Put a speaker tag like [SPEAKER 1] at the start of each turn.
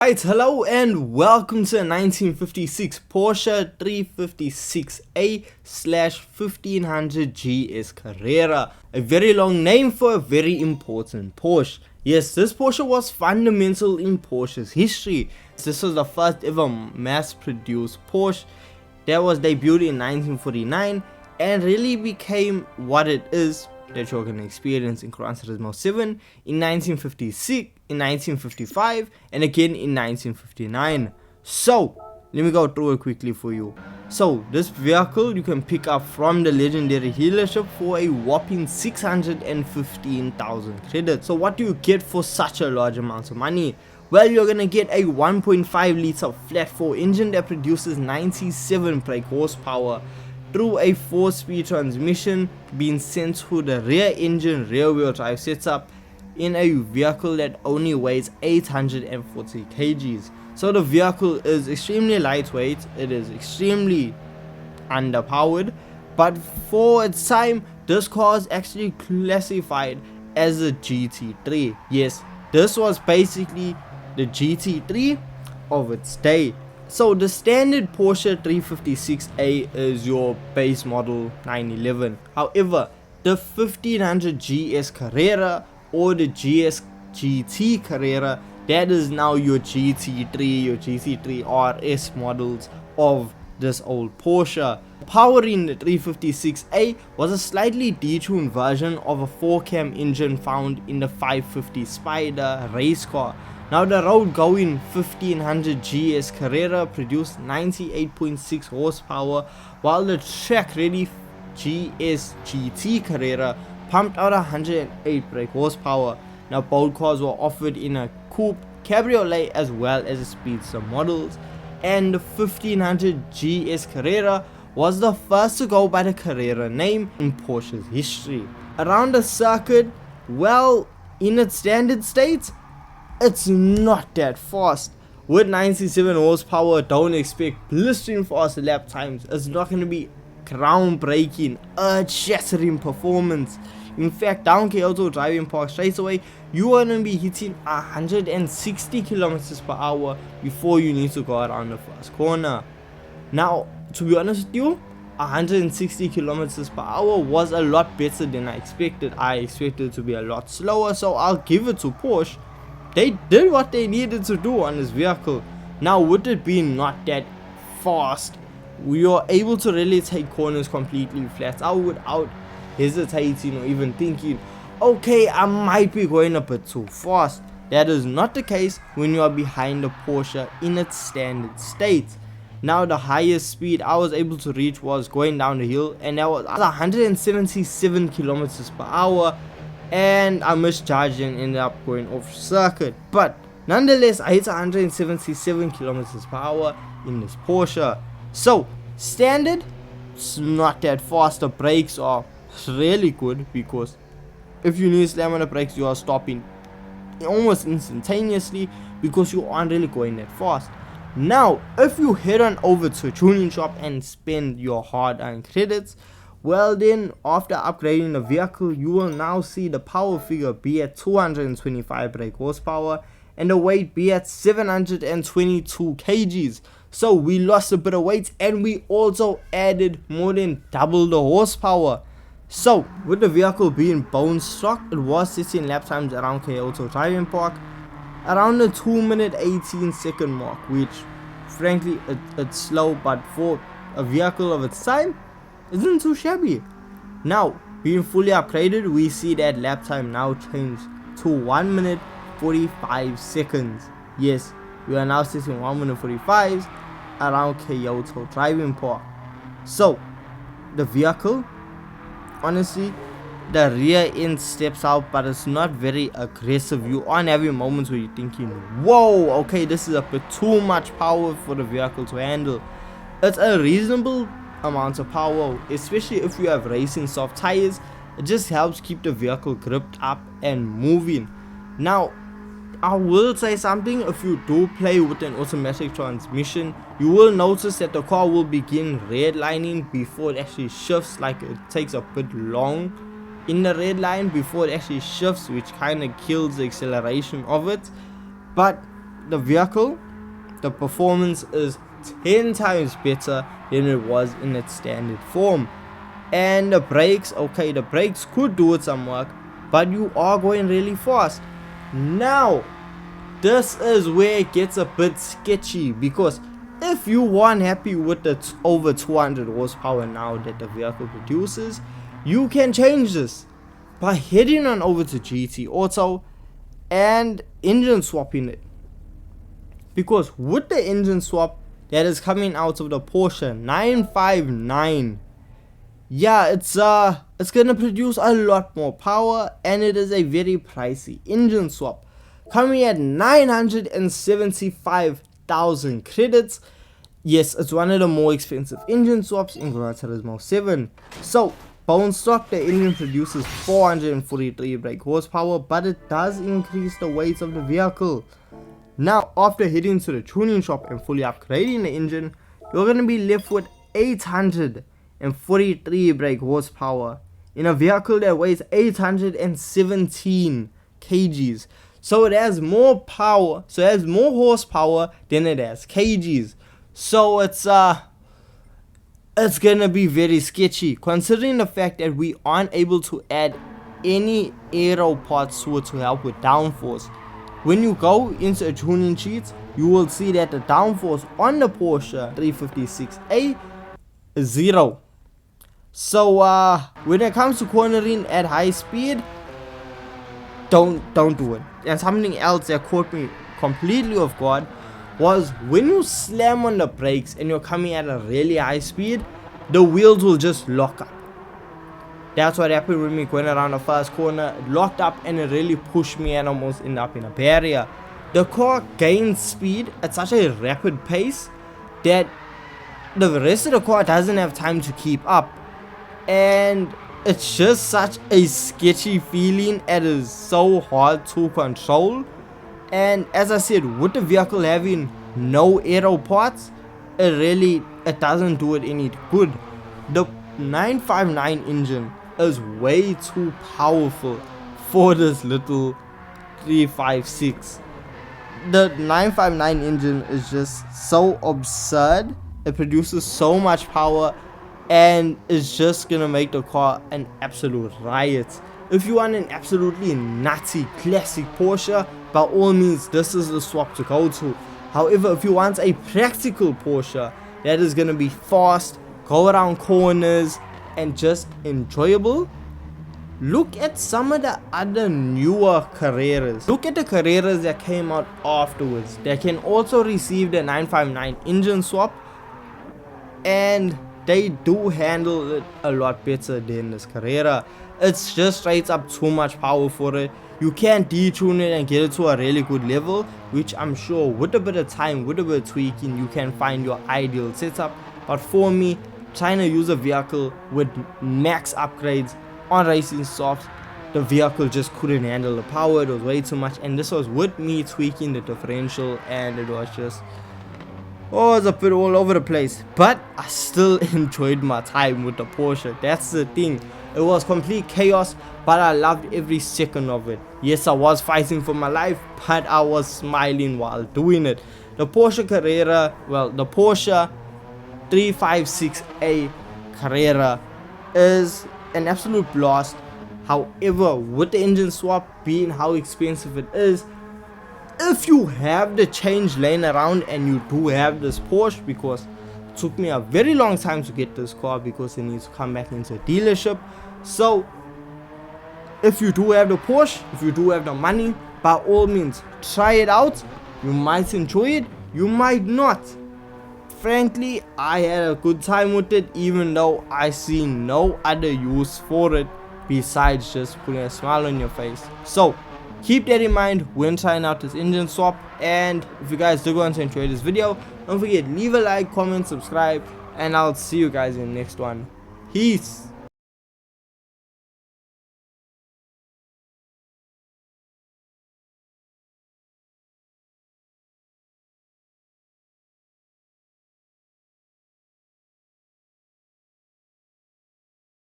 [SPEAKER 1] Right, hello and welcome to a 1956 Porsche 356A/1500 GS Carrera. A very long name for a very important Porsche. Yes, this Porsche was fundamental in Porsche's history. This was the first ever mass-produced Porsche that was debuted in 1949 and really became what it is that you're going to experience in Gran Turismo 7 in 1956, in 1955, and again in 1959. So, let me go through it quickly for you. So, this vehicle you can pick up from the legendary dealership for a whopping 615,000 credits. So, what do you get for such a large amount of money? Well, you're gonna get a 1.5 liter flat 4 engine that produces 97 brake horsepower through a 4-speed transmission being sent to the rear engine rear wheel drive setup in a vehicle that only weighs 840 kgs. So the vehicle is extremely lightweight, it is extremely underpowered, but for its time this car is actually classified as a GT3. Yes, this was basically the GT3 of its day. So the standard Porsche 356A is your base model 911. However, the 1500 GS Carrera or the GT Carrera, that is now your GT3, your GT3 RS models of this old Porsche. Powering the 356A was a slightly detuned version of a 4-cam engine found in the 550 Spider race car. Now the road going 1500 GS Carrera produced 98.6 horsepower, while the track ready GS GT Carrera pumped out 108 brake horsepower. Now both cars were offered in a coupe, cabriolet as well as a speedster models, and the 1500 GS Carrera was the first to go by the Carrera name in Porsche's history. Around the circuit, well, in its standard state, it's not that fast. With 97 horsepower, don't expect blistering fast lap times. It's not going to be groundbreaking, earth-shattering performance. In fact, down Kyoto driving park straight away, you are going to be hitting 160 kilometers per hour before you need to go around the first corner. Now, to be honest with you, 160 kilometers per hour was a lot better than I expected. I expected it to be a lot slower, so I'll give it to Porsche. They did what they needed to do on this vehicle. Now, with it being not that fast, we are able to really take corners completely flat out without hesitating or even thinking, okay, I might be going a bit too fast. That is not the case when you are behind the Porsche in its standard state. Now, the highest speed I was able to reach was going down the hill, and that was 177 kilometers per hour. And I misjudged and ended up going off circuit, but nonetheless I hit 177 kilometers per hour in this Porsche. So standard, it's not that fast. The brakes are really good, because if you need to slam on the brakes, you are stopping almost instantaneously because you aren't really going that fast. Now, if you head on over to a tuning shop and spend your hard-earned credits, well then, after upgrading the vehicle, you will now see the power figure be at 225 brake horsepower and the weight be at 722 kgs. So we lost a bit of weight and we also added more than double the horsepower. So with the vehicle being bone stock, it was sitting lap times around Kyoto driving park around the 2-minute 18-second mark, which frankly it's slow, but for a vehicle of its time, isn't too shabby. Now, being fully upgraded, we see that lap time now changed to 1 minute 45 seconds. Yes, we are now sitting 1 minute 45 around Kyoto driving park. So, the vehicle, honestly, the rear end steps out, but it's not very aggressive. You aren't having moments where you're thinking, whoa, okay, this is a bit too much power for the vehicle to handle. It's a reasonable amount of power, especially if you have racing soft tires. It just helps keep the vehicle gripped up and moving. Now, I will say something: if you do play with an automatic transmission, you will notice that the car will begin redlining before it actually shifts. Like, it takes a bit long in the red line before it actually shifts, which kind of kills the acceleration of it. But the vehicle, the performance is 10 times better than it was in its standard form. And the brakes, okay, the brakes could do it some work, but you are going really fast. Now this is where it gets a bit sketchy, because if you weren't happy with the over 200 horsepower now that the vehicle produces, you can change this by heading on over to GT Auto and engine swapping it. Because with the engine swap that is coming out of the Porsche 959, yeah, it's gonna produce a lot more power, and it is a very pricey engine swap, coming at 975,000 credits. Yes, it's one of the more expensive engine swaps in Gran Turismo 7. So bone stock, the engine produces 443 brake horsepower, but it does increase the weight of the vehicle. Now after heading to the tuning shop and fully upgrading the engine, you're gonna be left with 843 brake horsepower in a vehicle that weighs 817 kgs. So it has more power, so it has more horsepower than it has kgs. So it's gonna be very sketchy, considering the fact that we aren't able to add any aero parts to it to help with downforce. When you go into a tuning sheet, you will see that the downforce on the Porsche 356A is 0. So when it comes to cornering at high speed, don't do it. And something else that caught me completely off guard was when you slam on the brakes and you're coming at a really high speed, the wheels will just lock up. That's what happened with me going around the first corner. It locked up and it really pushed me and almost ended up in a barrier. The car gains speed at such a rapid pace that the rest of the car doesn't have time to keep up, and it's just such a sketchy feeling. It is so hard to control. And as I said, with the vehicle having no aero parts, it doesn't do it any good. The 959 engine is way too powerful for this little 356. The 959 engine is just so absurd. It produces so much power, and it's just gonna make the car an absolute riot. If you want an absolutely nutty classic Porsche, by all means this is the swap to go to. However, if you want a practical Porsche that is gonna be fast, go around corners, and just enjoyable, look at some of the other newer Carreras. Look at the Carreras that came out afterwards that can also receive the 959 engine swap, and they do handle it a lot better than this Carrera. It's just straight up too much power for it. You can detune it and get it to a really good level, which I'm sure with a bit of time, with a bit of tweaking, you can find your ideal setup. But for me, trying to use a vehicle with max upgrades on racing softs, the vehicle just couldn't handle the power. It was way too much, and this was with me tweaking the differential, and it was just, oh, it's a bit all over the place. But I still enjoyed my time with the Porsche. That's the thing. It was complete chaos, but I loved every second of it. Yes, I was fighting for my life, but I was smiling while doing it. The Porsche Carrera, well, the Porsche 356A Carrera is an absolute blast. However, with the engine swap being how expensive it is, if you have the change laying around and you do have this Porsche, because it took me a very long time to get this car because it needs to come back into a dealership. So if you do have the Porsche, if you do have the money, by all means try it out. You might enjoy it, you might not. Frankly, I had a good time with it, even though I see no other use for it besides just putting a smile on your face. So keep that in mind when trying out this engine swap. And if you guys do want to enjoy this video, don't forget, leave a like, comment, subscribe, and I'll see you guys in the next one. Peace.